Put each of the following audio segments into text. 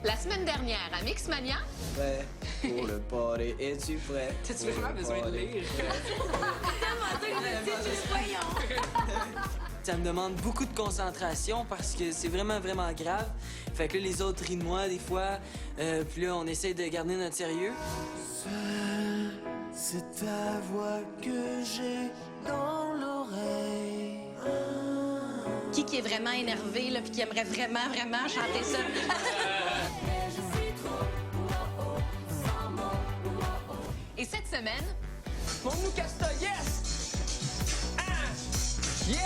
La semaine dernière, à Mixmania... Prêt pour le party, es-tu prêt? T'as-tu vraiment besoin de lire? Ça me demande beaucoup de concentration parce que c'est vraiment, vraiment grave. Fait que là, les autres rient de moi des fois. Puis là, on essaie de garder notre sérieux. C'est ta voix que j'ai dans l'oreille. Qui est vraiment énervé, là, puis qui aimerait vraiment, vraiment chanter ça? Et cette semaine... Montre-nous Casta, yes! Ah! Yes!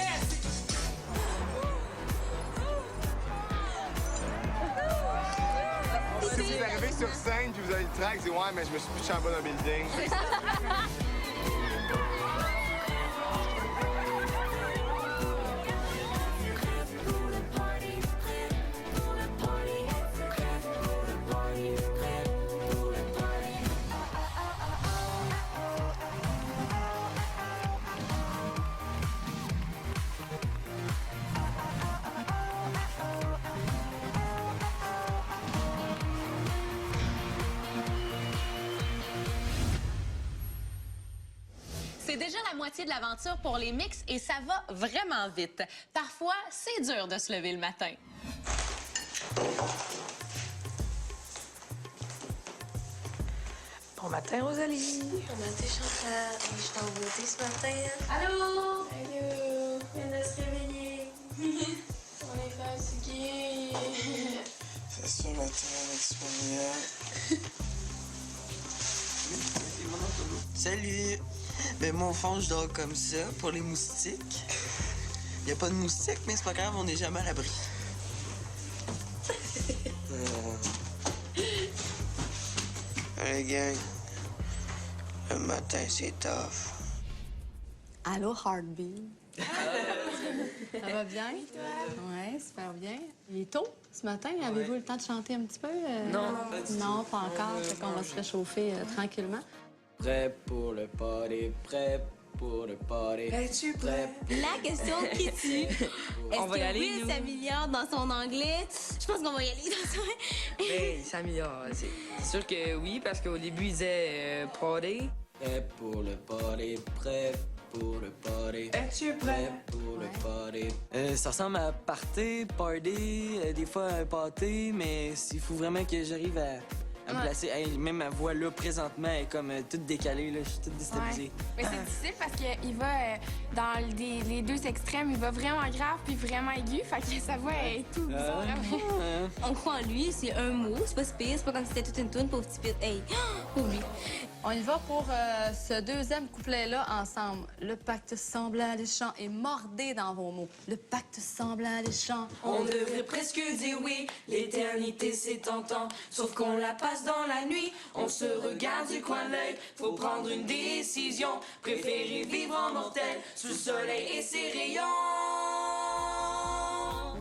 Si vous arrivez sur scène puis vous avez le track, c'est ouais, mais je me suis pitché en bas d'un building. C'est déjà la moitié de l'aventure pour les mix et ça va vraiment vite. Parfois, c'est dur de se lever le matin. Bon matin, Rosalie. Bon matin, Chantal. Je suis en beauté ce matin. Allô? Allô? On vient de se réveiller. On est fatigués. C'est ce matin avec Sonia. Salut! Ben moi, au fond, je dors comme ça pour les moustiques. Il a pas de moustiques, mais c'est pas grave, on n'est jamais à l'abri. Hey, gang. Le matin, c'est tough. Allô, Heartbeat. Ça va bien? Oui, super bien. Il est tôt ce matin. Avez-vous le temps de chanter un petit peu? Non. Non, pas encore. Fait qu'on va se réchauffer tranquillement. Prêt pour le party, prêt pour le party. Es-tu prêt? La question qui tue. Est-ce On va y que aller, Will nous. s'améliore dans son anglais? Je pense qu'on va y aller dans son... Ben, il s'améliore. C'est sûr que oui, parce qu'au début, il disait party. Prêt pour le party, prêt pour le party. Es-tu Prêt pour le party. Ça ressemble à party, des fois un pâté, mais il faut vraiment que j'arrive à me placer. Hey, même ma voix là, présentement, est comme toute décalée, là. Je suis toute déstabilisée. Mais c'est difficile parce qu'il va dans les deux extrêmes, il va vraiment grave puis vraiment aigu. Fait que sa voix est tout bizarre. On croit en lui, c'est un mot, c'est pas si pire, c'est pas comme si c'était toute une toune, pauvre petit pit. Hey, oublie. On y va pour ce deuxième couplet-là ensemble. Le pacte semble alléchant et mordez dans vos mots. Le pacte semble alléchant. On devrait presque dire oui, l'éternité c'est tentant, sauf qu'on la passe dans la nuit, on se regarde du coin de l'œil, faut prendre une décision, préférer vivre en mortel, sous le soleil et ses rayons.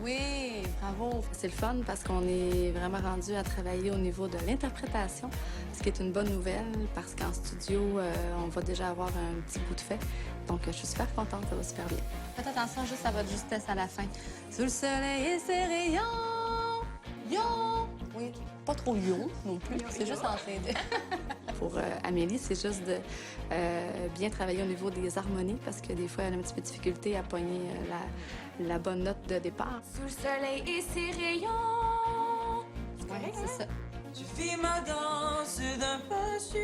Oui, bravo. C'est le fun parce qu'on est vraiment rendu à travailler au niveau de l'interprétation, ce qui est une bonne nouvelle parce qu'en studio, on va déjà avoir un petit bout de fait. Donc, je suis super contente, ça va super bien. Faites attention juste à votre justesse à la fin. Sous le soleil et ses rayons, yo! Oui, pas trop yo non plus, c'est juste entre les deux. Pour Amélie, c'est juste de bien travailler au niveau des harmonies parce que des fois, elle a un petit peu de difficulté à pogner la bonne note de départ. Sous le soleil et ses rayons. Oui, c'est ça. Tu fais ma danse d'un pas sûr.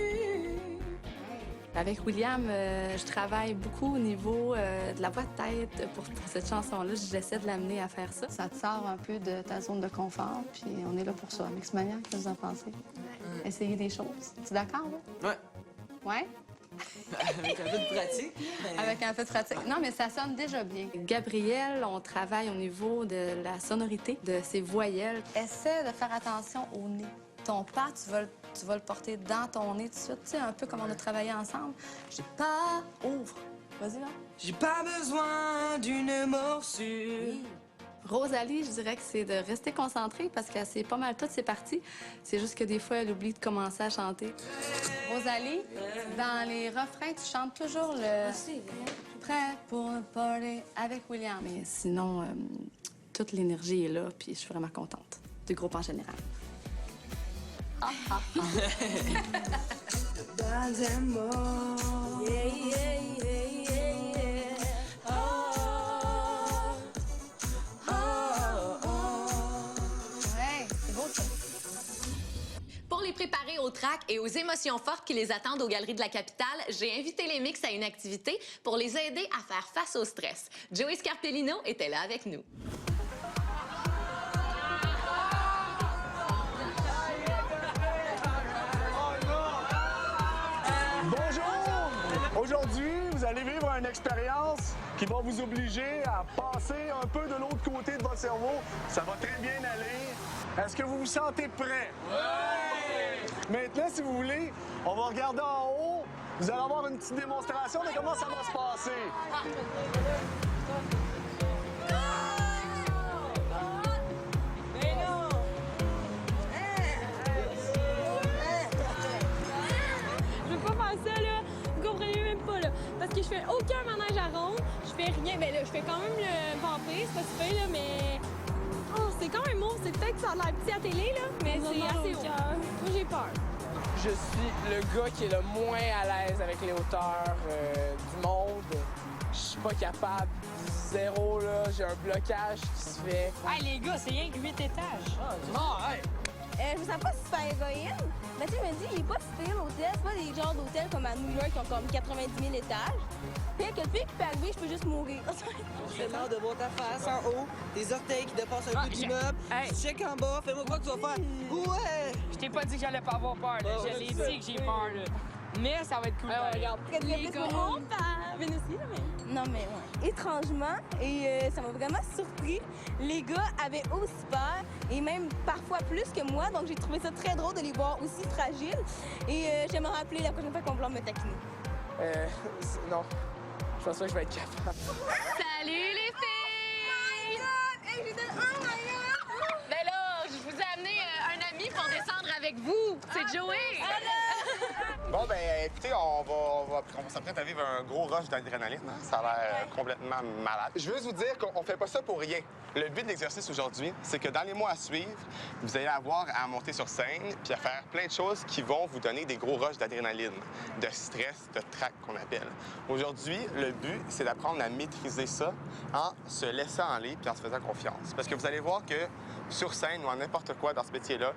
Avec William, je travaille beaucoup au niveau de la voix de tête pour cette chanson-là. J'essaie de l'amener à faire ça. Ça te sort un peu de ta zone de confort, puis on est là pour ça. Mixmania, qu'est-ce que vous en pensez? Essayer des choses. Tu es d'accord, là? Ouais. Ouais? Avec un peu de pratique. mais- Avec un peu de pratique. Non, mais ça sonne déjà bien. Gabriel, on travaille au niveau de la sonorité de ses voyelles. Essaie de faire attention au nez. Ton pas, tu vas le porter dans ton nez tout de suite. Tu sais, un peu comme on a travaillé ensemble. J'ai pas... Ouvre. Vas-y, là. J'ai pas besoin d'une morsure. Rosalie, je dirais que c'est de rester concentrée parce qu'elle sait pas mal toutes ses parties. C'est juste que des fois, elle oublie de commencer à chanter. Rosalie, dans les refrains, tu chantes toujours le « Prêt pour le party » avec William. Mais sinon, toute l'énergie est là, puis je suis vraiment contente du groupe en général. Ouais, c'est beau ça. Pour les préparer au track et aux émotions fortes qui les attendent aux Galeries de la Capitale, j'ai invité les Mix à une activité pour les aider à faire face au stress. Joey Scarpellino était là avec nous. Bonjour! Aujourd'hui, vous allez vivre une expérience qui va vous obliger à passer un peu de l'autre côté de votre cerveau. Ça va très bien aller. Est-ce que vous vous sentez prêt? Oui! Maintenant, si vous voulez, on va regarder en haut. Vous allez avoir une petite démonstration de comment ça va se passer. Je veux pas faire ça, là. Vous comprenez même pas, là. Parce que je fais aucun manège à ronde. Je fais rien. Ben là, je fais quand même le vampire, c'est pas super, là, mais... Oh, c'est quand même haut. C'est peut-être que ça a l'air petit à télé, là, mais c'est assez haut. Moi, j'ai peur. Je suis le gars qui est le moins à l'aise avec les hauteurs du monde. Je suis pas capable. Zéro, là. J'ai un blocage qui se fait. Hey, les gars, c'est rien que 8 étages. Je me sens pas super égoïste. Mais tu sais, je me dis, il est pas si pire l'hôtel. C'est pas des genres d'hôtels comme à New York qui ont comme 90 000 étages. Puis que le pire qui peut arriver, je peux juste mourir. Fais l'air de voir ta face en haut, tes orteils qui dépassent un peu du meuble. Tu check en bas, fais-moi quoi que tu vas faire. Ouais! Je t'ai pas dit que j'allais pas avoir peur, là. Je l'ai dit que j'ai peur, là. Mais ça va être cool. Regarde, les gars, on parle. Ben aussi, là, mais... Non, mais ouais. Étrangement, et ça m'a vraiment surpris, les gars avaient aussi peur, et même parfois plus que moi, donc j'ai trouvé ça très drôle de les voir aussi fragiles. Et je vais me rappeler la prochaine fois qu'on va me taquiner. Non. Je pense pas que je vais être capable. Salut les filles! Hey, j'étais... Oh my God! Ben là, je vous ai amené un ami pour descendre avec vous. C'est Joey. Bon, ben écoutez, on s'apprête à vivre un gros rush d'adrénaline. Hein? Ça a l'air complètement malade. Je veux juste vous dire qu'on fait pas ça pour rien. Le but de l'exercice aujourd'hui, c'est que dans les mois à suivre, vous allez avoir à monter sur scène puis à faire plein de choses qui vont vous donner des gros rushs d'adrénaline, de stress, de trac qu'on appelle. Aujourd'hui, le but, c'est d'apprendre à maîtriser ça en se laissant aller puis en se faisant confiance. Parce que vous allez voir que sur scène ou en n'importe quoi dans ce métier-là,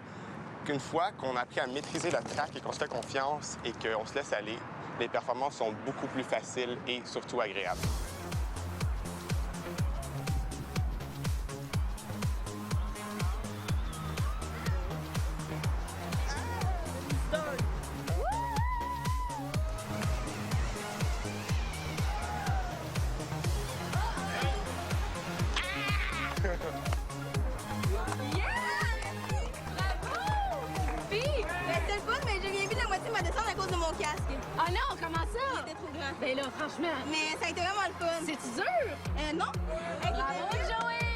qu'une fois qu'on a appris à maîtriser le trac et qu'on se fait confiance et qu'on se laisse aller, les performances sont beaucoup plus faciles et surtout agréables. C'était le fun, mais j'ai rien vu la moitié de ma descente à cause de mon casque. Ah non, comment ça? Il était trop grand. Ben là, franchement. Mais ça a été vraiment le fun. C'est-tu dur? Non. Bravo, Joey!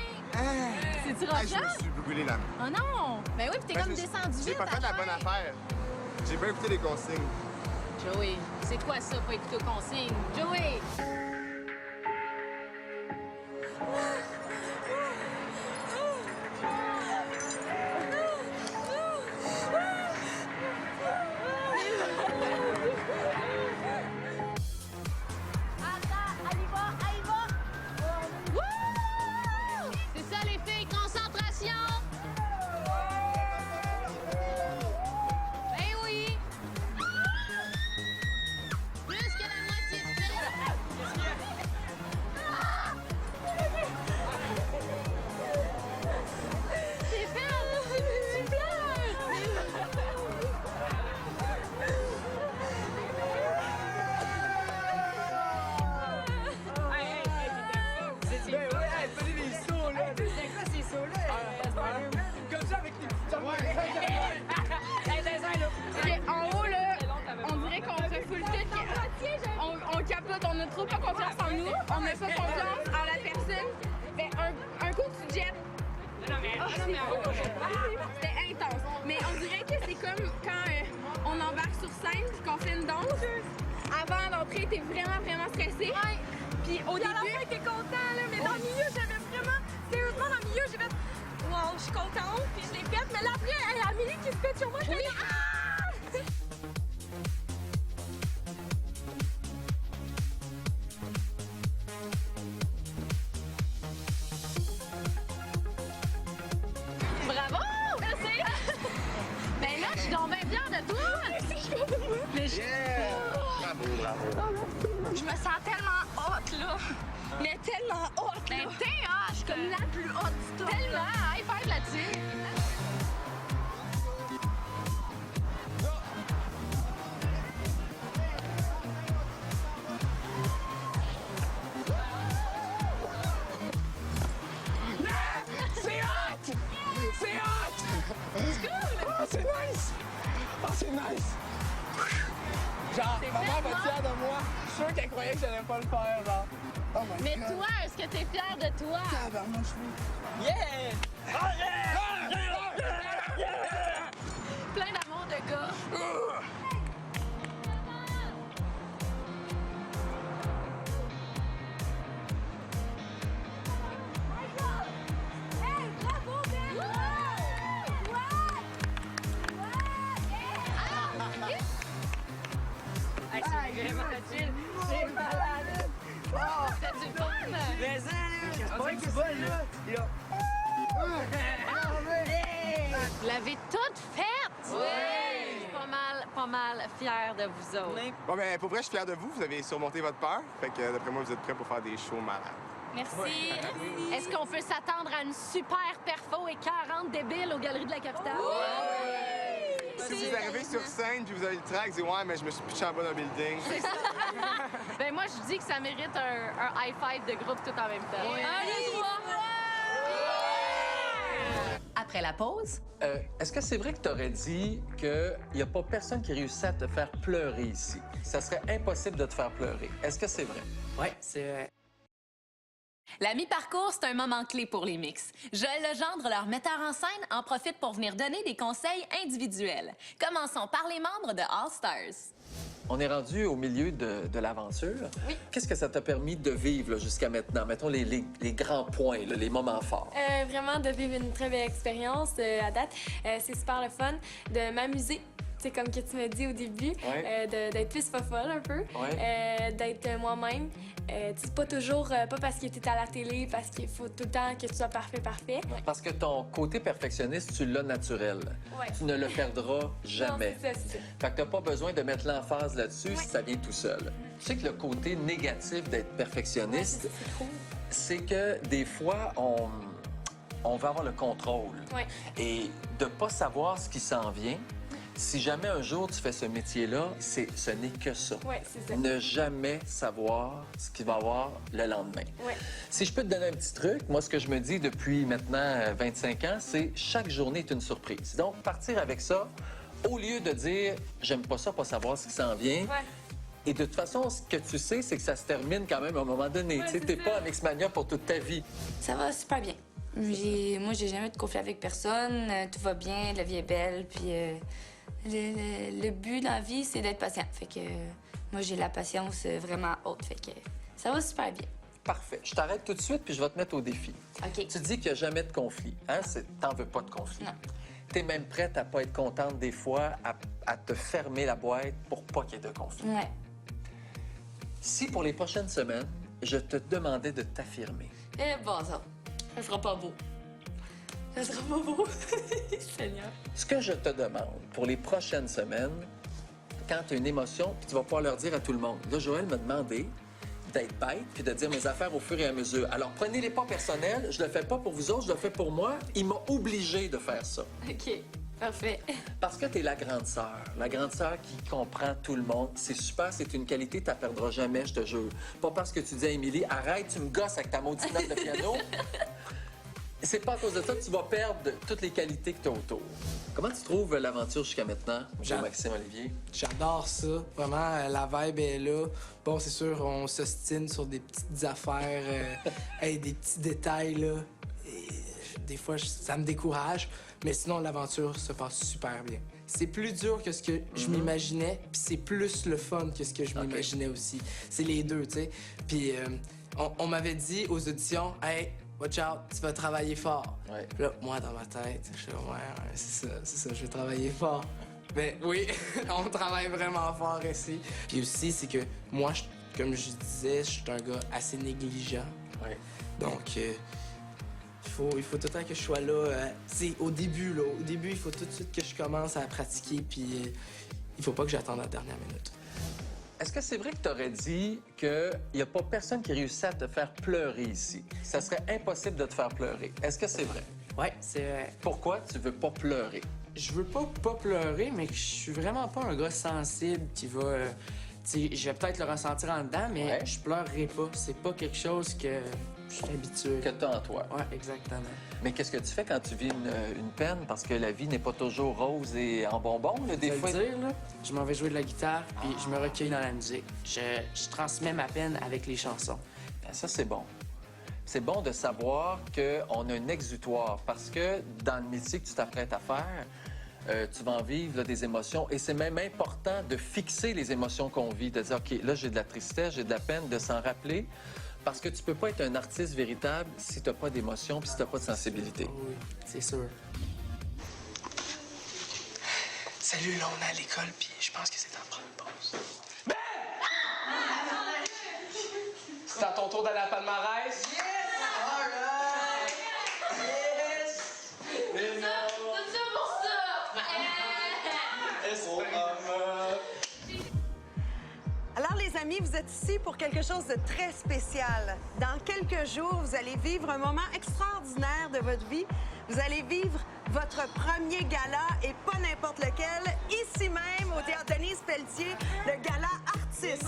C'est-tu Je rochant? me suis brûlé la main. Oh non! Ben oui, puis t'es comme descendu vite. J'ai pas fait la bonne affaire. J'ai pas écouté les consignes. Joey, c'est quoi ça, pas écouter aux consignes? Joey! C'est ça, les filles, concentration! Ben oui! Plus que la moitié de fil! C'est fait! Tu En haut, là, on dirait qu'on se fout le tout. On capote, on a trop pas confiance en nous. On n'a pas confiance en la personne. Ben, un coup, tu jettes. C'était intense. Mais on dirait que c'est comme quand on embarque sur scène et qu'on fait une danse. Avant d'entrer, t'es vraiment stressé. Puis au début, t'es content, là, mais dans le milieu, j'avais vraiment... Sérieusement, dans le milieu, j'ai fait... Wow, je suis contente, puis je l'ai faite. Mais là, après, Amélie qui se pète sur moi, je Yeah! Bravo. Je me sens tellement haute, là. Mais tellement haute, là. Ben, t'es hot! Je suis comme la plus haute du top. Tellement! High five là-dessus! C'est hot! C'est hot! Oh, c'est nice! Oh, c'est nice! Genre, maman va être fière de moi. Je suis sûr qu'elle croyait que j'allais pas le faire, genre. Oh my Mais God. toi, est-ce que t'es fier de toi? Tabarnak, je suis... Yeah! Oh, yeah! Plein d'amour de gars. Hey, bravo, Ben! Hey, c'est vraiment facile. C'est malade. Oh, c'est du fun! Mais ça, là, c'est pas du bol, là. Vous l'avez toute faite! Oui! Je suis pas mal fière de vous autres. Bon, ben, pour vrai, je suis fier de vous. Vous avez surmonté votre peur. Fait que, d'après moi, vous êtes prêts pour faire des shows malades. Merci. Est-ce qu'on peut s'attendre à une super perfo et 40 débiles aux Galeries de la Capitale? Si vous arrivez sur scène puis vous avez le track, dites ouais, mais je me suis pitché en bas d'un building. Ben moi, je dis que ça mérite un high five de groupe tout en même temps. Oui. Un, deux, trois. Après la pause, Est-ce que c'est vrai que tu aurais dit qu'il n'y a pas personne qui réussit à te faire pleurer ici? Ça serait impossible de te faire pleurer. Est-ce que c'est vrai? Ouais, c'est vrai. la mi-parcours, c'est un moment clé pour les mix. Joël Legendre, leur metteur en scène, en profite pour venir donner des conseils individuels. Commençons par les membres de All Stars. On est rendu au milieu de l'aventure. Oui. Qu'est-ce que ça t'a permis de vivre là, jusqu'à maintenant? Mettons les grands points, là, les moments forts. Vraiment de vivre une très belle expérience à date. C'est super le fun de m'amuser. C'est comme que tu m'as dit au début, d'être plus fofolle un peu, d'être moi-même. C'est pas toujours, pas parce que tu es à la télé, parce qu'il faut tout le temps que tu sois parfait. Parce que ton côté perfectionniste, tu l'as naturel. Ouais. Tu ne le perdras jamais. Non, c'est ça. Fait que t'as pas besoin de mettre l'emphase là-dessus si ça vient tout seul. Tu sais que le côté négatif d'être perfectionniste, c'est que des fois, on va avoir le contrôle. Ouais. Et de pas savoir ce qui s'en vient, si jamais un jour tu fais ce métier-là, ce n'est que ça. Ouais, c'est ça. Ne jamais savoir ce qu'il va y avoir le lendemain. Ouais. Si je peux te donner un petit truc, moi, ce que je me dis depuis maintenant 25 ans, c'est chaque journée est une surprise. Donc, partir avec ça, au lieu de dire « j'aime pas ça, pas savoir ce qui s'en vient Ouais. Et de toute façon, ce que tu sais, c'est que ça se termine quand même à un moment donné. Tu sais, t'es pas un Mixmania pour toute ta vie. Ça va super bien. Moi, j'ai jamais de conflit avec personne. Tout va bien, la vie est belle. Puis le but dans la vie, c'est d'être patient. Fait que moi, j'ai la patience vraiment haute. Fait que ça va super bien. Parfait. Je t'arrête tout de suite, puis je vais te mettre au défi. OK. Tu dis qu'il n'y a jamais de conflit. Hein? T'en veux pas de conflit. Non. T'es même prête à pas être contente des fois, à te fermer la boîte pour pas qu'il y ait de conflit. Ouais. Si pour les prochaines semaines, je te demandais de t'affirmer, Eh bon, ça sera pas beau. Ça sera pas beau. Seigneur. ce que je te demande pour les prochaines semaines, quand tu as une émotion, puis tu vas pouvoir leur dire à tout le monde. Là, Joël m'a demandé d'être bête puis de dire mes affaires au fur et à mesure. Alors, prenez-les pas personnels. Je le fais pas pour vous autres, je le fais pour moi. Il m'a obligé de faire ça. OK. Parfait. Parce que tu es la grande sœur. La grande sœur qui comprend tout le monde. C'est super, c'est une qualité, tu ne perdras jamais, je te jure. Pas parce que tu dis à Émilie, arrête, tu me gosses avec ta maudite note de piano. C'est pas à cause de ça que tu vas perdre toutes les qualités que tu as autour. Comment tu trouves l'aventure jusqu'à maintenant, Maxime Olivier? J'adore ça. Vraiment, la vibe est là. Bon, c'est sûr, on s'ostine sur des petites affaires, des petits détails, là. Et des fois, ça me décourage. Mais sinon, l'aventure se passe super bien. C'est plus dur que ce que je m'imaginais, puis c'est plus le fun que ce que je m'imaginais aussi. C'est les deux, tu sais. Puis on m'avait dit aux auditions, « Hey, watch out, tu vas travailler fort. » Puis là, moi, dans ma tête, je suis là, ouais, c'est ça, je vais travailler fort. Mais oui, on travaille vraiment fort ici. Puis aussi, c'est que moi, comme je disais, je suis un gars assez négligent. Donc, il faut tout le temps que je sois là. C'est au début, il faut tout de suite que je commence à pratiquer. Puis il faut pas que j'attende la dernière minute. Est-ce que c'est vrai que tu aurais dit qu'il n'y a pas personne qui réussit à te faire pleurer ici? Ça serait impossible de te faire pleurer. Est-ce que c'est vrai? Ouais, c'est vrai. Pourquoi tu veux pas pleurer? Je veux pas pleurer, mais je suis vraiment pas un gars sensible qui va... tu sais, je vais peut-être le ressentir en dedans, mais Ouais. je pleurerai pas. C'est pas quelque chose que je suis habitué. Que tu as en toi. Ouais, exactement. Mais qu'est-ce que tu fais quand tu vis une peine? Parce que la vie n'est pas toujours rose et en bonbons, là, des fois. Dire, là, je m'en vais jouer de la guitare, puis je me recueille dans la musique. Je transmets ma peine avec les chansons. Ben, ça, c'est bon. C'est bon de savoir qu'on a un exutoire parce que dans le métier que tu t'apprêtes à faire, tu vas en vivre là, des émotions et c'est même important de fixer les émotions qu'on vit, de dire, OK, là, j'ai de la tristesse, j'ai de la peine, de s'en rappeler parce que tu peux pas être un artiste véritable si tu n'as pas d'émotion puis si tu n'as pas de sensibilité. Oui, c'est sûr. Salut, là, on est à l'école, puis je pense que c'est temps de prendre une pause. Ben! C'est à ton tour d'aller à la palmarès? Alors, les amis, vous êtes ici pour quelque chose de très spécial. Dans quelques jours, vous allez vivre un moment extraordinaire de votre vie. Vous allez vivre votre premier gala, et pas n'importe lequel, ici même, au Théâtre Denise Pelletier, le gala Artiste.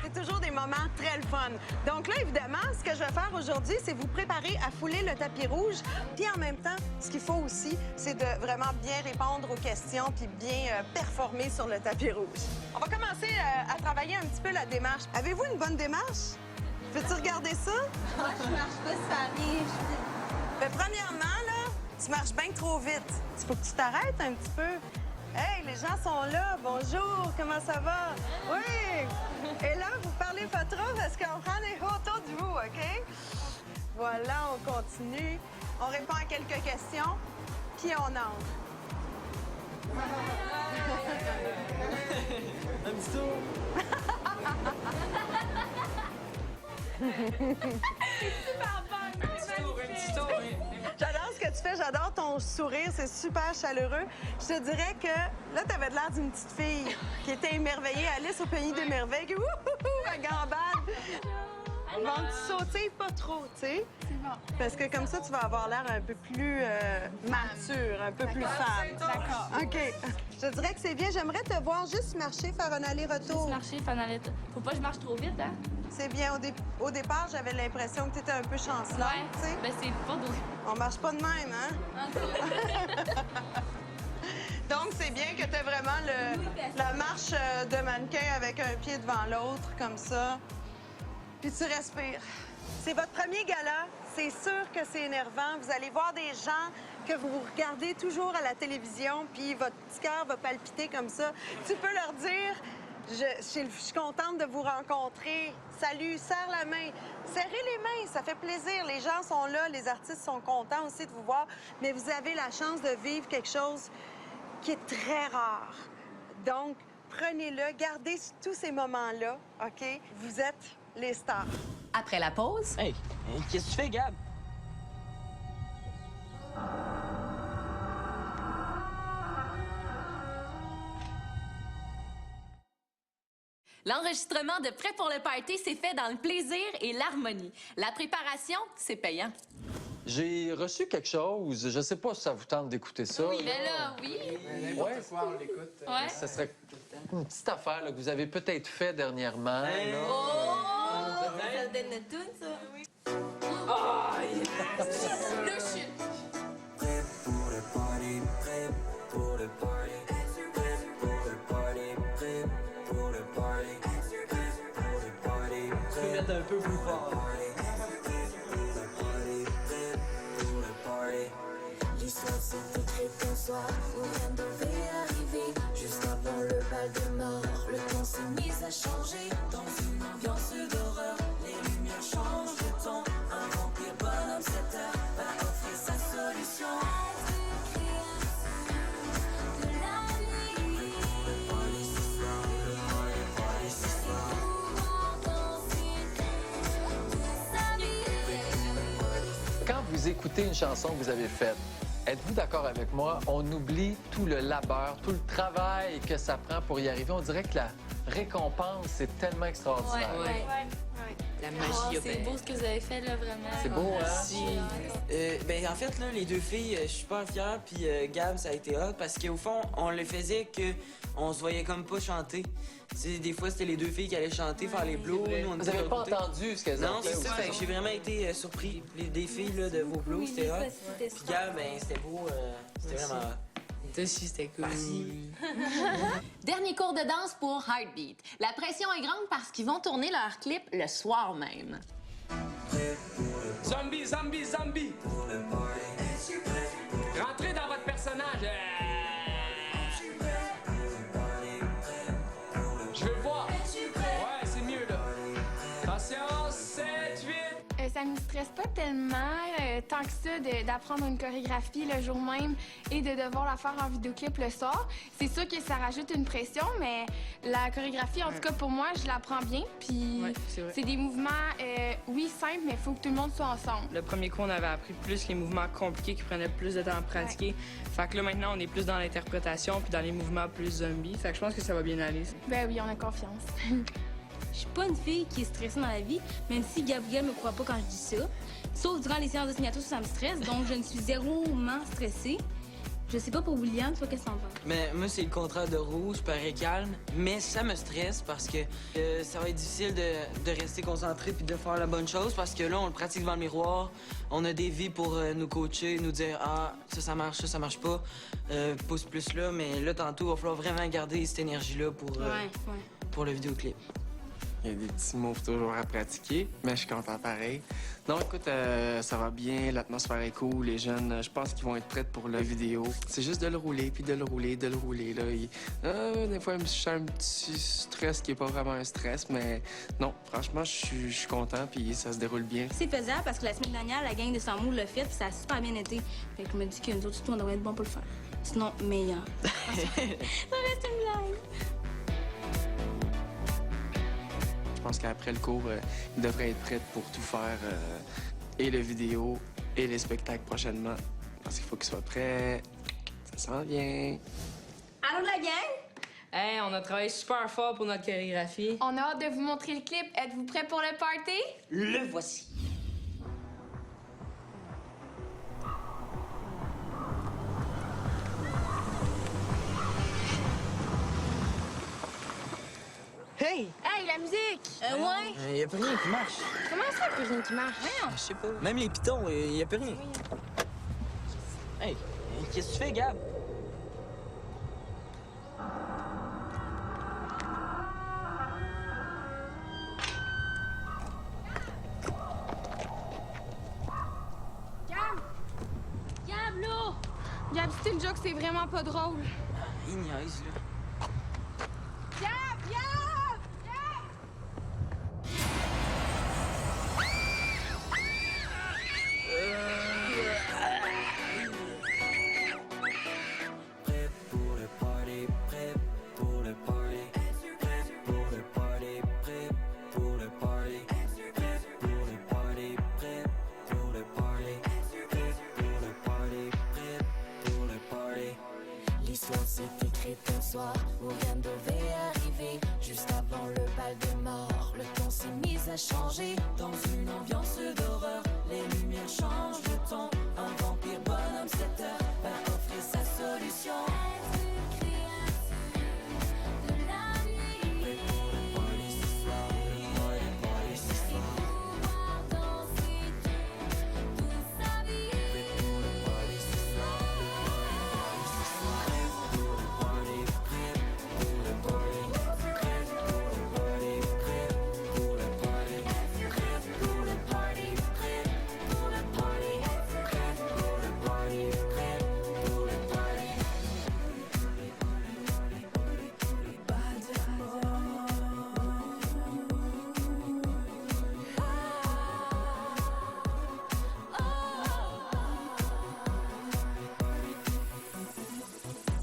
C'est toujours des moments très le fun. Donc là, évidemment, ce que je vais faire aujourd'hui, c'est vous préparer à fouler le tapis rouge. Puis en même temps, ce qu'il faut aussi, c'est de vraiment bien répondre aux questions puis bien performer sur le tapis rouge. On va commencer à travailler un petit peu la démarche. Avez-vous une bonne démarche? Peux-tu regarder ça? Moi, je marche pas, ça arrive. Ben, premièrement, là, tu marches bien trop vite. Il faut que tu t'arrêtes un petit peu. Hey, les gens sont là. Bonjour, comment ça va? Oui! Et là, vous parlez pas trop parce qu'on prend des photos de vous, OK? Voilà, on continue. On répond à quelques questions, puis on entre. Un petit tour. Super bon! Un petit tour, oui. J'adore ce que tu fais, j'adore ton sourire, c'est super chaleureux. Je te dirais que là, t'avais l'air d'une petite fille qui était émerveillée, Alice au pays des merveilles. Wouhou, la gambade! Donc, sauter pas trop, tu sais. C'est bon. Parce que comme ça, tu vas avoir l'air un peu plus mature, un peu plus femme. D'accord. OK. Je te dirais que c'est bien. J'aimerais te voir juste marcher, faire un aller-retour. Juste marcher, faire un aller-retour. Faut pas que je marche trop vite, hein? C'est bien. Au départ, j'avais l'impression que tu étais un peu chancelante, tu sais. Ben c'est pas drôle. On marche pas de même, hein? Donc, c'est bien que tu aies vraiment la marche de mannequin avec un pied devant l'autre, comme ça. Puis tu respires. C'est votre premier gala. C'est sûr que c'est énervant. Vous allez voir des gens que vous regardez toujours à la télévision, puis votre petit cœur va palpiter comme ça. Tu peux leur dire, je suis contente de vous rencontrer. Salut, serre la main. Serrez les mains, ça fait plaisir. Les gens sont là, les artistes sont contents aussi de vous voir, mais vous avez la chance de vivre quelque chose qui est très rare. Donc, prenez-le, gardez tous ces moments-là, OK? Vous êtes les stars. Après la pause, Hey, qu'est-ce que tu fais, Gab? l'enregistrement de Prêt pour le party s'est fait dans le plaisir et l'harmonie. La préparation, c'est payant. J'ai reçu quelque chose. Je sais pas si ça vous tente d'écouter ça. Oui, mais là, oui. N'importe quoi, on l'écoute. Ouais. Ça serait une petite affaire là, que vous avez peut-être fait dernièrement. là. Ça donne le tout, ça. Le chute. Tu peux mettre un peu plus fort. L'histoire s'est écrite un soir où rien ne devait arriver. Juste avant le bal de mort, le temps s'est mis à changer. Dans une ambiance d'horreur, les lumières changent de ton. Un vampire bonhomme 7 heures va offrir sa solution. vous écoutez une chanson que vous avez faite, êtes-vous d'accord avec moi? On oublie tout le labeur, tout le travail que ça prend pour y arriver. On dirait que la récompense, c'est tellement extraordinaire. Ouais. La magie C'est beau ce que vous avez fait, là, vraiment. C'est beau, hein? Ben, en fait, là, les deux filles, je suis super fier. Puis Gab, ça a été hot parce qu'au fond, on le faisait que on se voyait comme pas chanter. T'sais, des fois, c'était les deux filles qui allaient chanter, faire les blows. Nous, on Vous n'avez pas entendu ce qu'elles ont Non, fait? c'est ça. Fait que j'ai vraiment été surpris. Les filles là, de vos blows, c'était hot. Puis Gab, ben, c'était beau. C'était vraiment hot. Toi aussi, c'était cool. Dernier cours de danse pour Heartbeat. La pression est grande parce qu'ils vont tourner leur clip le soir même. Zombie, zombie, zombie! Rentrez dans votre personnage. Je veux le voir. Ouais, c'est mieux, là. Attention, 7, 8. Ça me stresse pas tellement tant que ça d'apprendre une chorégraphie le jour même et de devoir la faire en vidéoclip le soir. C'est sûr que ça rajoute une pression, mais la chorégraphie, en tout cas pour moi, je l'apprends bien. Puis c'est des mouvements, oui, simples, mais il faut que tout le monde soit ensemble. Le premier cours, on avait appris plus les mouvements compliqués qui prenaient plus de temps à pratiquer. Fait que là, maintenant, on est plus dans l'interprétation puis dans les mouvements plus zombies. Fait que je pense que ça va bien aller. Ben oui, on a confiance. Je suis pas une fille qui est stressée dans la vie, même si Gabriel me croit pas quand je dis ça. Sauf durant les séances de signature, ça me stresse, donc je ne suis zéroment stressée. Je sais pas pour William, toi, qu'est-ce que t'en penses? Mais moi, c'est le contraire de Rouge, je parais calme. Mais ça me stresse parce que ça va être difficile de rester concentré puis de faire la bonne chose parce que là, on le pratique devant le miroir. On a des vies pour nous coacher, nous dire « Ah, ça marche, ça marche pas. Pousse plus là. » Mais là, tantôt, il va falloir vraiment garder cette énergie-là pour le vidéoclip. Il y a des petits moves toujours à pratiquer, mais je suis content pareil. Non, écoute, ça va bien, l'atmosphère est cool, les jeunes, je pense qu'ils vont être prêts pour la vidéo. C'est juste de le rouler, puis de le rouler, là. Des fois, je sens un petit stress qui est pas vraiment un stress, mais non, franchement, je suis content, puis ça se déroule bien. C'est faisable parce que la semaine dernière, la gang de Samour l'a fait, puis ça a super bien été. Fait que je me dis que nous autres, on devrait être bons pour le faire. Sinon, meilleur. Ça reste une blague. Je pense qu'après le cours, ils devraient être prêts pour tout faire, et les vidéos, et les spectacles prochainement. Parce qu'il faut qu'ils soient prêts. Ça s'en vient. Allô, la gang? Hey, on a travaillé super fort pour notre chorégraphie. On a hâte de vous montrer le clip. Êtes-vous prêts pour le party? Le voici. Hey! Hey, la musique! Ouais? Y a plus rien qui marche. Comment ça, plus rien qui marche? Je sais pas. Même les pitons, y a plus rien. Hey, qu'est-ce que tu fais, Gab? Gab, là! Gab, c'est une joke, c'est vraiment pas drôle. Il niaise, là. Gab! Gab! Prêt pour le party, prêt pour le party. Prêt pour le party, prêt pour le party. Prêt pour le party, prêt pour le party. Prêt pour le party, prêt pour le party. L'histoire s'est écrite un soir où rien ne devait arriver. Juste avant le bal des morts, le temps s'est mis à changer. Dans une ambiance d'horreur, les lumières changent de ton. Un vampire bonhomme 7 heures va offrir sa solution. Être une créature de la nuit. Prêt pour le party ce soir, le party ce soir. Pouvoir danser toute sa vie. Prêt pour le party ce soir, le party ce soir. Prêt pour le party, prêt pour le party. Prêt pour le party, prêt pour le party. Prêt pour le party, prêt pour le party. Prêt pour le party, prêt pour le party.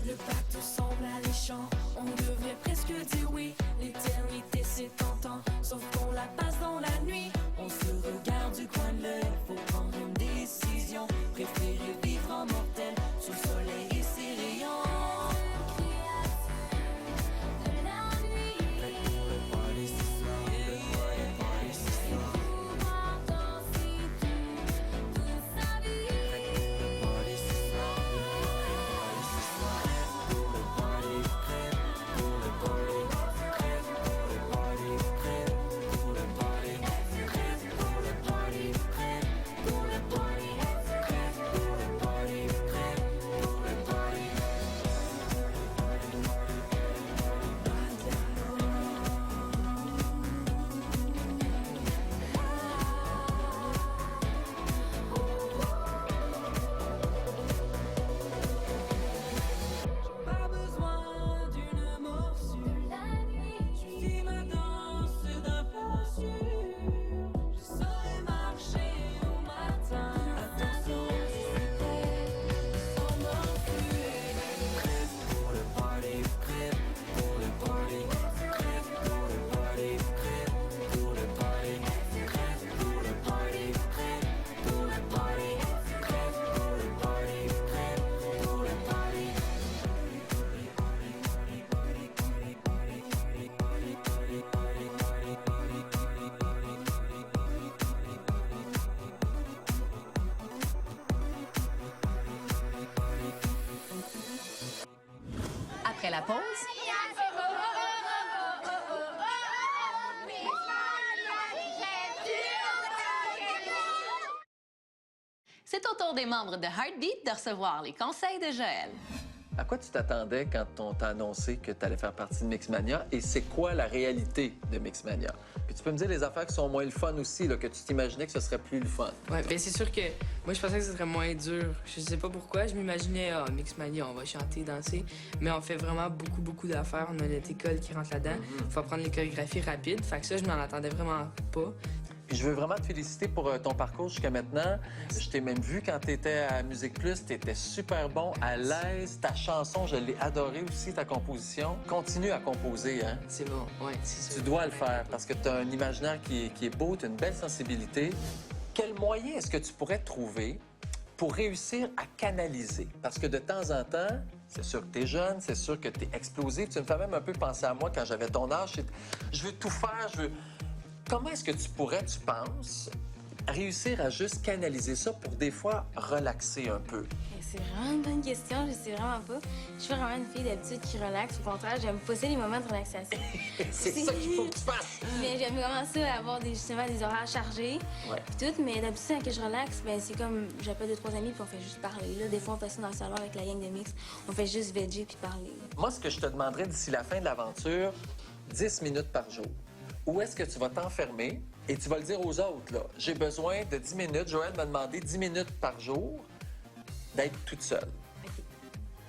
Le pacte semble alléchant, on devrait presque dire oui. L'éternité c'est tentant, sauf qu'on la passe dans la nuit. On se regarde du coin de l'œil, faut prendre une décision. Après la pause... C'est au tour des membres de Heartbeat de recevoir les conseils de Joël. À quoi tu t'attendais quand on t'a annoncé que tu allais faire partie de Mixmania et c'est quoi la réalité de Mixmania? Puis tu peux me dire les affaires qui sont moins le fun aussi, là, que tu t'imaginais que ce serait plus le fun. Ouais, bien c'est sûr que moi je pensais que ce serait moins dur. Je sais pas pourquoi, je m'imaginais Mixmania, on va chanter, danser, mais on fait vraiment beaucoup d'affaires. On a notre école qui rentre là-dedans. Faut apprendre les chorégraphies rapides, fait que ça je m'en attendais vraiment pas. Puis je veux vraiment te féliciter pour ton parcours jusqu'à maintenant. Je t'ai même vu quand tu étais à Musique Plus, tu étais super bon, à l'aise. Ta chanson, je l'ai adorée aussi, ta composition. Continue à composer, hein? C'est bon, ouais, c'est ça. Tu dois le faire parce que tu as un imaginaire qui est beau, tu as une belle sensibilité. Quel moyen est-ce que tu pourrais trouver pour réussir à canaliser? Parce que de temps en temps, c'est sûr que tu es jeune, c'est sûr que tu es explosif. Tu me fais même un peu penser à moi quand j'avais ton âge. Je veux tout faire, je veux... Comment est-ce que tu pourrais, tu penses, réussir à juste canaliser ça pour des fois relaxer un peu? C'est vraiment une bonne question, je sais vraiment pas. Je suis vraiment une fille d'habitude qui relaxe. Au contraire, j'aime pousser les moments de relaxation. C'est ça qu'il faut que tu fasses! Mais j'aime vraiment ça, avoir justement des horaires chargés. Ouais. Puis tout, mais d'habitude, quand je relaxe, ben c'est comme j'appelle 2-3 amis puis on fait juste parler. Là, des fois, on fait ça dans le salon avec la gang de mix. On fait juste veger puis parler. Moi, ce que je te demanderais d'ici la fin de l'aventure, 10 minutes par jour. Où est-ce que tu vas t'enfermer et tu vas le dire aux autres, là. J'ai besoin de 10 minutes. Joël m'a demandé 10 minutes par jour d'être toute seule. OK.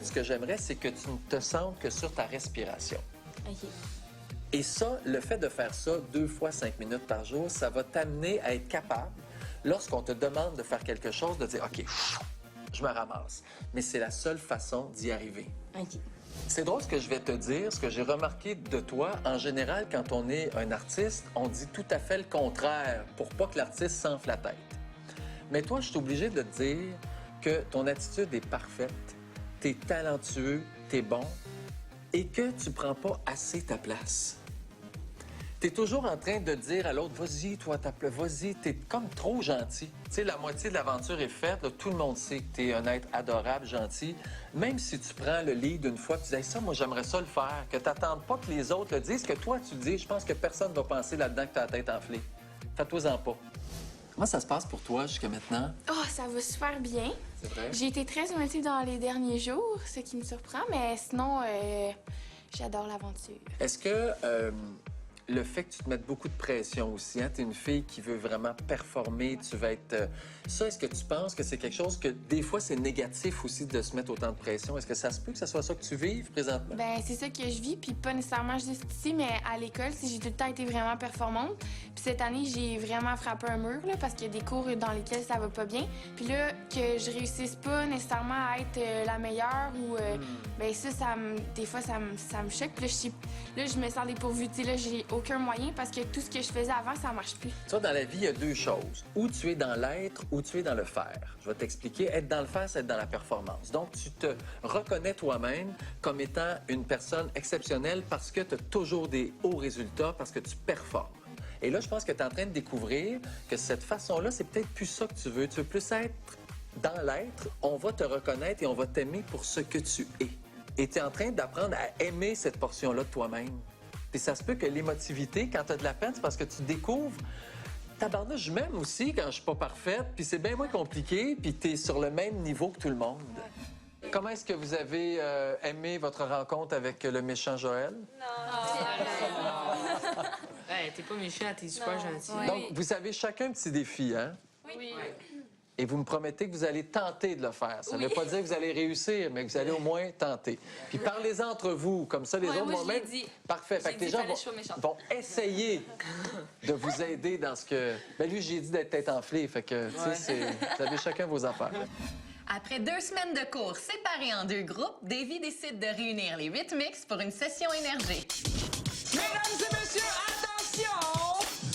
Ce que j'aimerais, c'est que tu ne te sentes que sur ta respiration. OK. Et ça, le fait de faire ça 2 fois 5 minutes par jour, ça va t'amener à être capable, lorsqu'on te demande de faire quelque chose, de dire « OK, je me ramasse ». Mais c'est la seule façon d'y arriver. OK. C'est drôle ce que je vais te dire, ce que j'ai remarqué de toi. En général, quand on est un artiste, on dit tout à fait le contraire pour pas que l'artiste s'enfle la tête. Mais toi, je suis obligé de te dire que ton attitude est parfaite, t'es talentueux, t'es bon et que tu prends pas assez ta place. T'es toujours en train de dire à l'autre, vas-y, toi, vas-y, t'es comme trop gentil. Tu sais, la moitié de l'aventure est faite, là, tout le monde sait que t'es un être adorable, gentil. Même si tu prends le lead une fois, tu dis, hey, ça, moi, j'aimerais ça le faire, que t'attendes pas que les autres le disent, que toi, tu le dis, je pense que personne va penser là-dedans que t'as la tête enflée. Fais-toi-en pas. Comment ça se passe pour toi jusqu'à maintenant? Oh, ça va super bien. C'est vrai? J'ai été très émotive dans les derniers jours, ce qui me surprend, mais sinon, j'adore l'aventure. Est-ce que le fait que tu te mettes beaucoup de pression aussi, hein? Tu es une fille qui veut vraiment performer, tu vas être... Ça, est-ce que tu penses que c'est quelque chose que des fois c'est négatif aussi de se mettre autant de pression? Est-ce que ça se peut que ce soit ça que tu vives présentement? Ben c'est ça que je vis, puis pas nécessairement juste ici, mais à l'école, j'ai tout le temps été vraiment performante. Puis cette année, j'ai vraiment frappé un mur, là, parce qu'il y a des cours dans lesquels ça va pas bien. Puis là, que je réussisse pas nécessairement à être la meilleure ou... Ben ça des fois, ça me choque. Puis là, je me sens dépourvue. Tu sais, là, j'ai aucun moyen parce que tout ce que je faisais avant, ça marche plus. Tu vois, dans la vie, il y a deux choses. Ou tu es dans l'être, ou tu es dans le faire. Je vais t'expliquer. Être dans le faire, c'est être dans la performance. Donc, tu te reconnais toi-même comme étant une personne exceptionnelle parce que tu as toujours des hauts résultats, parce que tu performes. Et là, je pense que tu es en train de découvrir que cette façon-là, c'est peut-être plus ça que tu veux. Tu veux plus être dans l'être. On va te reconnaître et on va t'aimer pour ce que tu es. Et tu es en train d'apprendre à aimer cette portion-là de toi-même. Et ça se peut que l'émotivité, quand tu as de la peine, c'est parce que tu découvres tabarnouche, je m'aime aussi quand je suis pas parfaite, puis c'est bien moins compliqué, puis tu es sur le même niveau que tout le monde. Comment est-ce que vous avez aimé votre rencontre avec le méchant Joël? Hey, t'es pas méchant, t'es super gentil. Oui. Donc, vous avez chacun un petit défi, hein? Oui. Et vous me promettez que vous allez tenter de le faire. Ça ne veut pas dire que vous allez réussir, mais que vous allez au moins tenter. Puis parlez-en entre vous, comme ça les autres vont même... Parfait. Fait que les gens vont essayer de vous aider dans ce que... Bien, lui, j'ai dit d'être tête enflée, fait que, tu sais, vous avez chacun vos affaires. Après 2 semaines de cours séparés en 2 groupes, Davy décide de réunir les 8 mix pour une session énergie. Mesdames et messieurs, attention!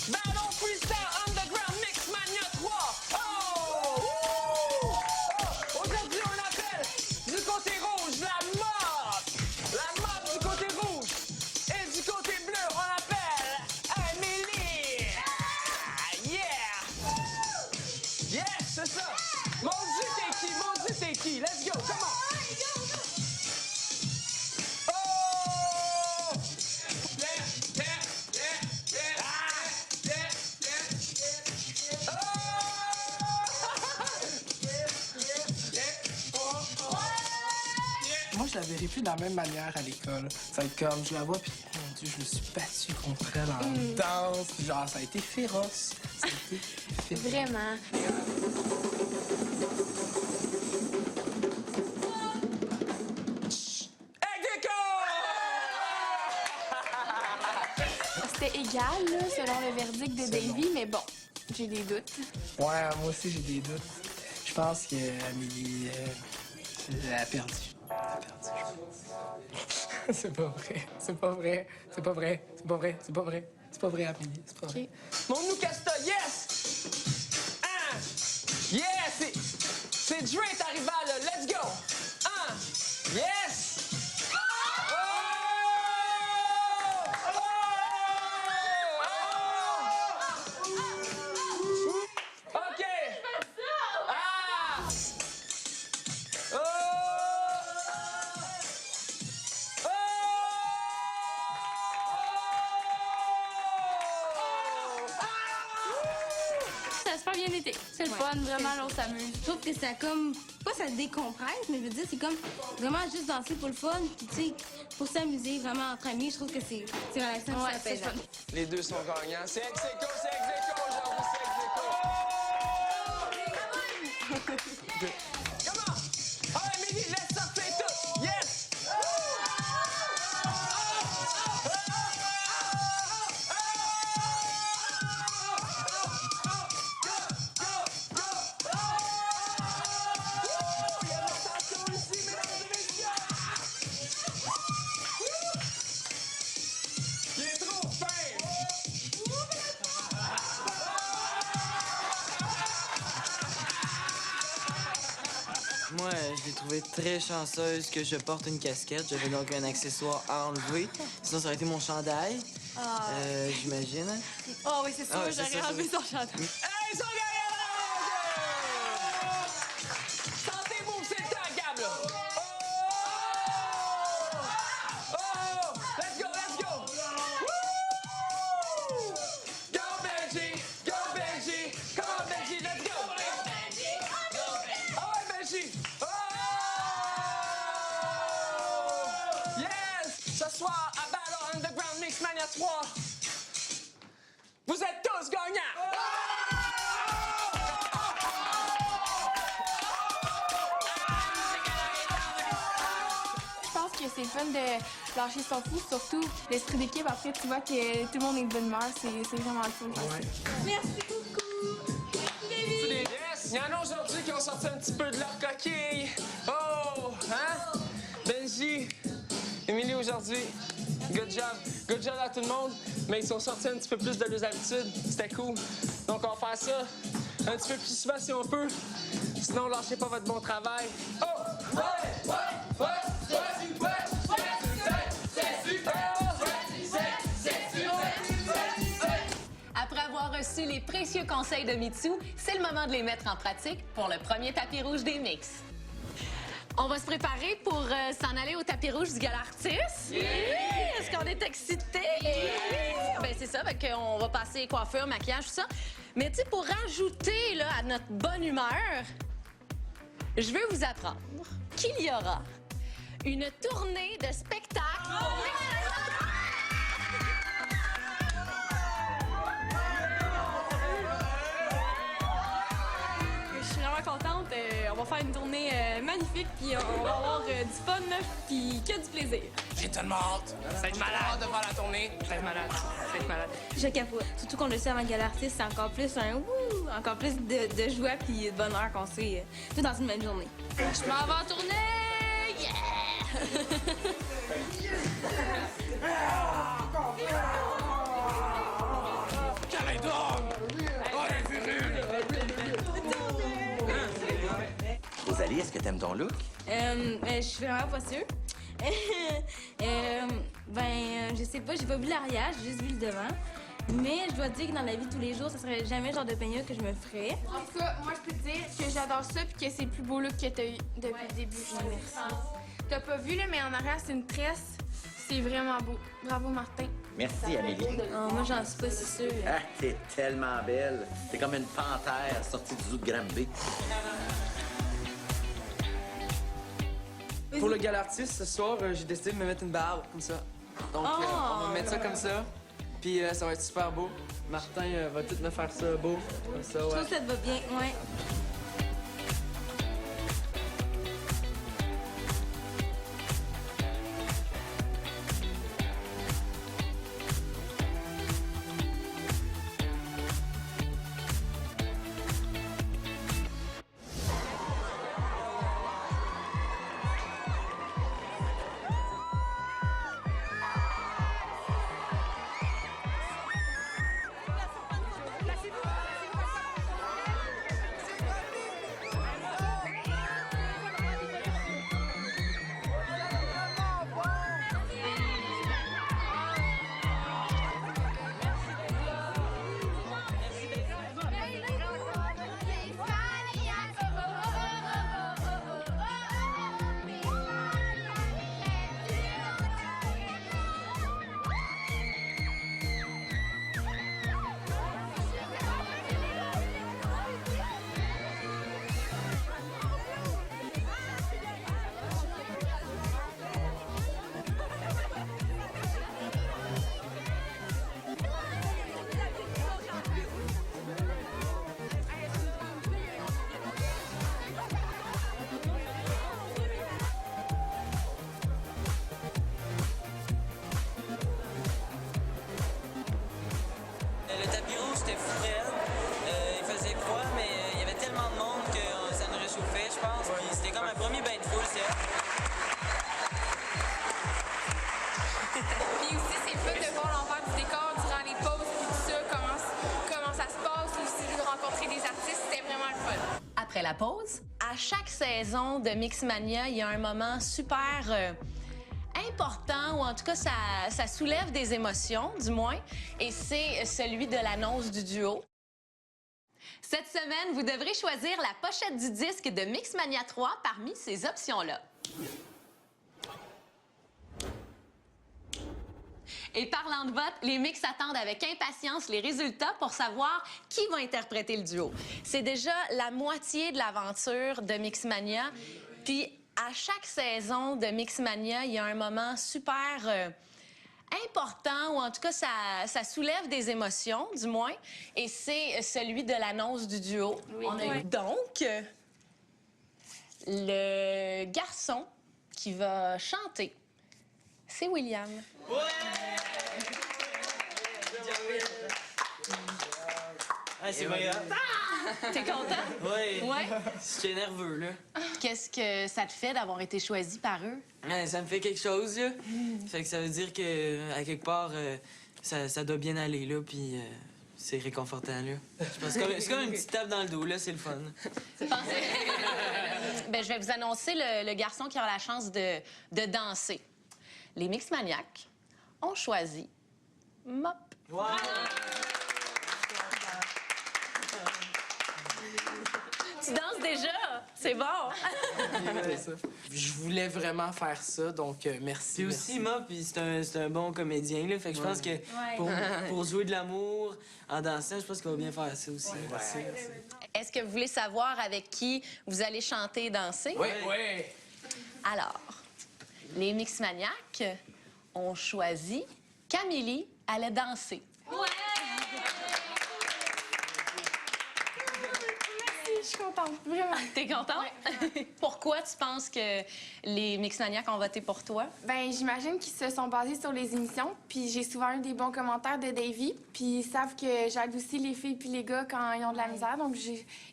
Battle Freestyle Underground Mixmania 3! Aujourd'hui, on appelle du côté rouge la mode! La mode du côté rouge! Et du côté bleu, on appelle Amélie! Yeah! Yes, c'est ça! Mon Dieu, t'es qui? Mon Dieu, t'es qui? Let's go, come on! Oh! je la verrai plus de la même manière à l'école. Ça va être comme, je la vois, puis mon Dieu, je me suis battue contre elle en danse. Puis genre, ça a été féroce. Ça a été féroce. Vraiment. C'était égal, là, selon le verdict de Davy, mais bon, j'ai des doutes. Ouais, moi aussi, j'ai des doutes. Je pense qu'Amélie, elle a perdu. Elle a perdu. C'est pas vrai. C'est pas vrai. C'est pas vrai. C'est pas vrai. C'est pas vrai. C'est pas vrai, Amélie. C'est pas vrai. Montre-nous qu'est-ce que t'as, yes! Hein? Yes! C'est Dre est arrivé là, let's go! Hein? Yes! OK! Ah! Ça a super bien été. C'est le fun, vraiment, là, on s'amuse. Je trouve que ça comme, pas ça décompresse, mais je veux dire, c'est comme vraiment juste danser pour le fun, puis tu sais, pour s'amuser vraiment entre amis, je trouve que c'est relaxant, Ouais, c'est c'est apaisant. Les deux sont gagnants. C'est ex-aequo, aujourd'hui, c'est ex-aequo. Come on! Ah, Émilie, laisse sortir tout! Yes! Il est trop fin! Moi, je l'ai trouvée très chanceuse que je porte une casquette. J'avais donc un accessoire à enlever. Sinon, ça aurait été mon chandail, j'imagine. Oh oui, c'est sûr, Ah ouais, c'est j'aurais ça, enlevé ça. son chandail. Hey, ils sont gagnants! Sentez-vous que c'est le temps, Gab, là! Oh! Let's go, let's go! Woo! Go, Benji! Go, Benji! Come on, Benji, let's go! Ah ouais, Benji! Oh! Yes! Ce soir, à Battle Underground Mixmania 3, vous êtes tous gagnants! Je pense que c'est le fun de lâcher son fou, surtout l'esprit d'équipe. Après, tu vois que tout le monde est de bonne humeur. C'est vraiment le fun. Merci beaucoup! Yes! Il y en a aujourd'hui qui ont sorti un petit peu de leur coquille. Oh! Hein? Benji, Émilie aujourd'hui. Good job. Good job à tout le monde. Mais ils sont sortis un petit peu plus de leurs habitudes. C'était cool. Donc, on va faire ça un petit peu plus souvent si on peut. Sinon, lâchez pas votre bon travail. Oh! Après avoir reçu les précieux conseils de Mitsou, c'est le moment de les mettre en pratique pour le premier tapis rouge des mix. On va se préparer pour s'en aller au tapis rouge du Gala Artiste. Est-ce qu'on est excités? Ben c'est ça, on va passer coiffure, maquillage, tout ça. Mais tu sais, pour rajouter là, à notre bonne humeur, je veux vous apprendre qu'il y aura une tournée de spectacles. Je suis vraiment contente. On va faire une tournée magnifique, puis on va avoir du fun, puis que du plaisir. J'ai tellement hâte. Ça va être malade de faire la tournée. Ça va être malade. Ça va être malade. Je capote. Surtout qu'on le sait avant Gala Artiste, c'est encore plus un wouh, encore plus de joie puis de bonheur qu'on sait tout dans une même journée. Je m'en vais en tournée! Yeah! Rosalie, est-ce que t'aimes ton look? Je suis vraiment pas sûre. Je sais pas, j'ai pas vu l'arrière, j'ai juste vu le devant. Mais je dois dire que dans la vie de tous les jours, ça serait jamais le genre de peignure que je me ferais. En tout cas, moi, je peux te dire que j'adore ça puis que c'est le plus beau look que t'as eu depuis le début. Merci. T'as pas vu, là, mais en arrière, c'est une tresse. C'est vraiment beau. Bravo, Martin. Merci, Amélie. Oh, moi, j'en suis pas si sûre. Ah, t'es tellement belle. T'es comme une panthère sortie du zoo de Granby. Pour le gala artiste, ce soir, j'ai décidé de me mettre une barbe, comme ça. Donc, on va mettre ça comme ça. Puis ça va être super beau. Martin va tout me faire ça beau, comme ça, ouais. Je trouve que ça te va bien, ouais. Le tapis rouge, c'était fou raide. Il faisait froid, mais il y avait tellement de monde que ça nous réchauffait, je pense. Puis c'était comme un premier bain de foule, c'est Puis aussi, c'est fun de voir l'envers du décor durant les pauses et tout ça, comment ça se passe, aussi de rencontrer des artistes, c'était vraiment le fun. Après la pause, à chaque saison de Mixmania, il y a un moment super important, ou en tout cas, ça soulève des émotions, du moins, et c'est celui de l'annonce du duo. Cette semaine, vous devrez choisir la pochette du disque de Mixmania 3 parmi ces options-là. Et parlant de vote, les Mix attendent avec impatience les résultats pour savoir qui va interpréter le duo. C'est déjà la moitié de l'aventure de Mixmania, puis à chaque saison de Mixmania, il y a un moment super important, ou en tout cas, ça soulève des émotions, du moins, et c'est celui de l'annonce du duo. Oui. On a donc le garçon qui va chanter. C'est William. Ouais! Ah, c'est vrai. T'es content? Oui. Ouais? J'étais nerveux, là. Qu'est-ce que ça te fait d'avoir été choisi par eux? Ouais, ça me fait quelque chose, là. Fait que ça veut dire que, à quelque part, ça doit bien aller, là, puis c'est réconfortant, là. Je pense que c'est comme une petite tape dans le dos, là, c'est le fun. Ben, je vais vous annoncer le garçon qui aura la chance de danser. Les Mixmaniacs ont choisi Mop. Wow! Tu danses déjà? C'est bon! Je voulais vraiment faire ça, donc merci. Puis aussi, Mop, c'est un bon comédien, là. Fait que je pense que pour jouer de l'amour en dansant, je pense qu'il va bien faire ça aussi. Merci. Est-ce que vous voulez savoir avec qui vous allez chanter et danser? Oui. Alors, les Mixmaniacs ont choisi Camille allait danser. Ouais! Merci, je suis contente, vraiment. T'es contente? Ouais. Pourquoi tu penses que les Mixmaniacs ont voté pour toi? Ben, j'imagine qu'ils se sont basés sur les émissions, puis j'ai souvent eu des bons commentaires de Davy, puis ils savent que j'adoucis les filles puis les gars quand ils ont de la misère, donc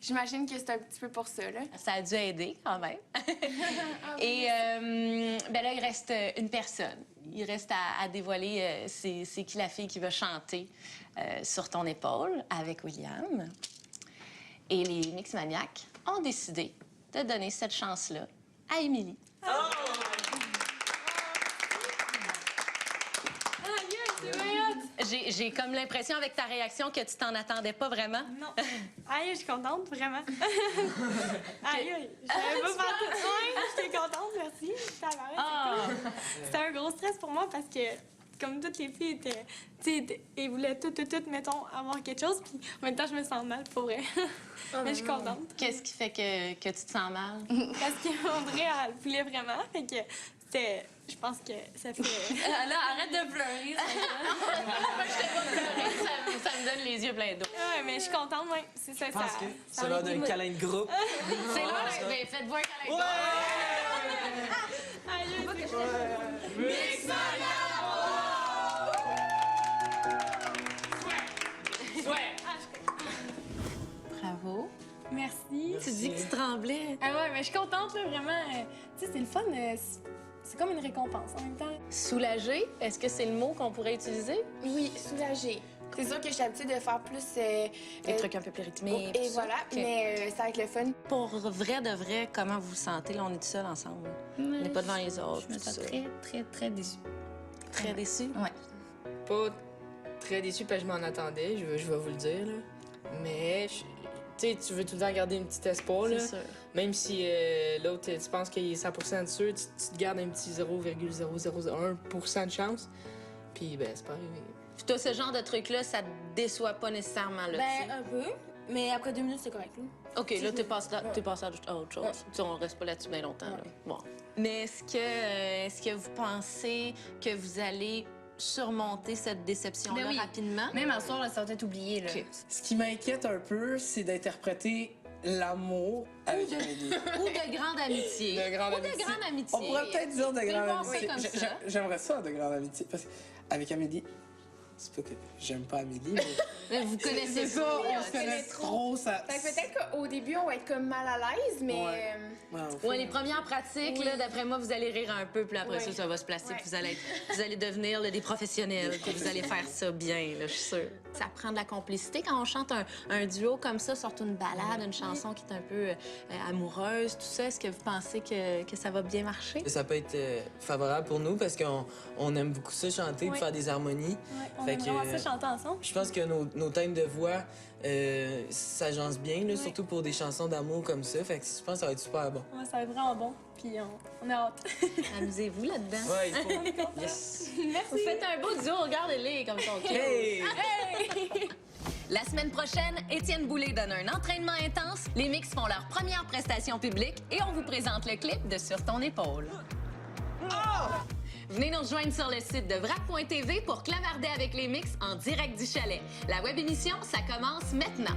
j'imagine que c'est un petit peu pour ça, là. Ça a dû aider, quand même. Et ben là, il reste une personne. Il reste à dévoiler c'est qui la fille qui va chanter sur ton épaule avec William. Et les Mixmaniacs ont décidé de donner cette chance-là à Émilie. Oh! J'ai comme l'impression avec ta réaction que tu t'en attendais pas vraiment. Non. Aïe, je suis contente, vraiment. Aïe, j'avais pas partout. Ouais, j'étais contente, merci. C'est cool. C'était un gros stress pour moi parce que comme toutes les filles étaient, tu sais, elles voulaient toutes, mettons, avoir quelque chose, puis en même temps, je me sens mal, pour vrai. Mais je suis contente. Qu'est-ce qui fait que tu te sens mal? Parce qu'André, elle voulait vraiment, fait que c'était... Je pense que ça fait... Là, arrête de pleurer. Je t'ai pas pleuré, ça me donne les yeux pleins d'eau. Ouais, mais je suis contente, ouais. C'est ça, Je pense que c'est l'heure d'un câlin de groupe. C'est l'heure, ben faites-vous un câlin de groupe. Mix Bravo. Merci. Tu dis que tu tremblais. Ah ouais, mais je suis contente, là, vraiment. Tu sais, c'est le fun. C'est comme une récompense en même temps. Soulagée, est-ce que c'est le mot qu'on pourrait utiliser? Oui, soulagée. C'est sûr que je suis habituée de faire plus... Des trucs un peu plus rythmés. Et voilà, Okay. mais ça va être le fun. Pour vrai de vrai, comment vous vous sentez? Là, on est tout seul ensemble. On n'est pas devant les autres. Je me sens très déçue. Très déçue? Ouais. Pas très déçu parce que je m'en attendais, je vais vous le dire. Là. Mais, tu sais, tu veux tout le temps garder un petit espoir. Là. C'est sûr. Même si l'autre, tu penses qu'il est 100% sûr, tu te gardes un petit 0,001% de chance. Puis, ben, c'est pas arrivé. Puis toi, ce genre de truc-là, ça te déçoit pas nécessairement, là, Ben, un peu. Mais après 2 minutes, c'est correct, là. OK, là, t'es passé à autre chose. Tu sais, on reste pas là-dessus bien longtemps, là. Bon. Mais est-ce que vous pensez que vous allez surmonter cette déception-là Ben oui. rapidement? Même à soir, là, ça va être oublié, là. OK. Ce qui m'inquiète un peu, c'est d'interpréter l'amour avec Amélie. Ou de grande amitié. De grande amitié. De grande amitié. On pourrait peut-être dire de Tu peux grande le penser amitié. comme ça. J'aimerais ça, de grande amitié. Parce qu'avec Amélie, c'est pas que j'aime pas Amélie, mais... Mais vous connaissez c'est ça, on se connaît trop, ça... Fait que peut-être qu'au début, on va être comme mal à l'aise, mais... Ouais, les premières pratiques, Oui. là, d'après moi, vous allez rire un peu, puis après Oui. ça va se placer, Ouais. puis vous allez devenir là, des professionnels, puis vous allez faire ça bien, là, je suis sûre. Ça prend de la complicité quand on chante un duo comme ça, surtout une ballade, une chanson qui est un peu amoureuse, tout ça. Est-ce que vous pensez que ça va bien marcher? Ça peut être favorable pour nous parce qu'on aime beaucoup ça, chanter, Oui. puis faire des harmonies. Ouais, on aime vraiment ça chanter ensemble. Je pense que nos thèmes de voix s'agencent bien, là, surtout pour des chansons d'amour comme ça. Fait que je pense que ça va être super bon. Ouais, ça va être vraiment bon. Puis on a hâte. Amusez-vous là-dedans. Ouais, il faut. On est contents. Yes. Vous faites un beau duo, regardez-les comme son cute. Hey! Hey! La semaine prochaine, Étienne Boulay donne un entraînement intense, les Mix font leur première prestation publique et on vous présente le clip de Sur ton épaule. Venez nous rejoindre sur le site de vrac.tv pour clavarder avec les Mix en direct du chalet. La web émission, ça commence maintenant.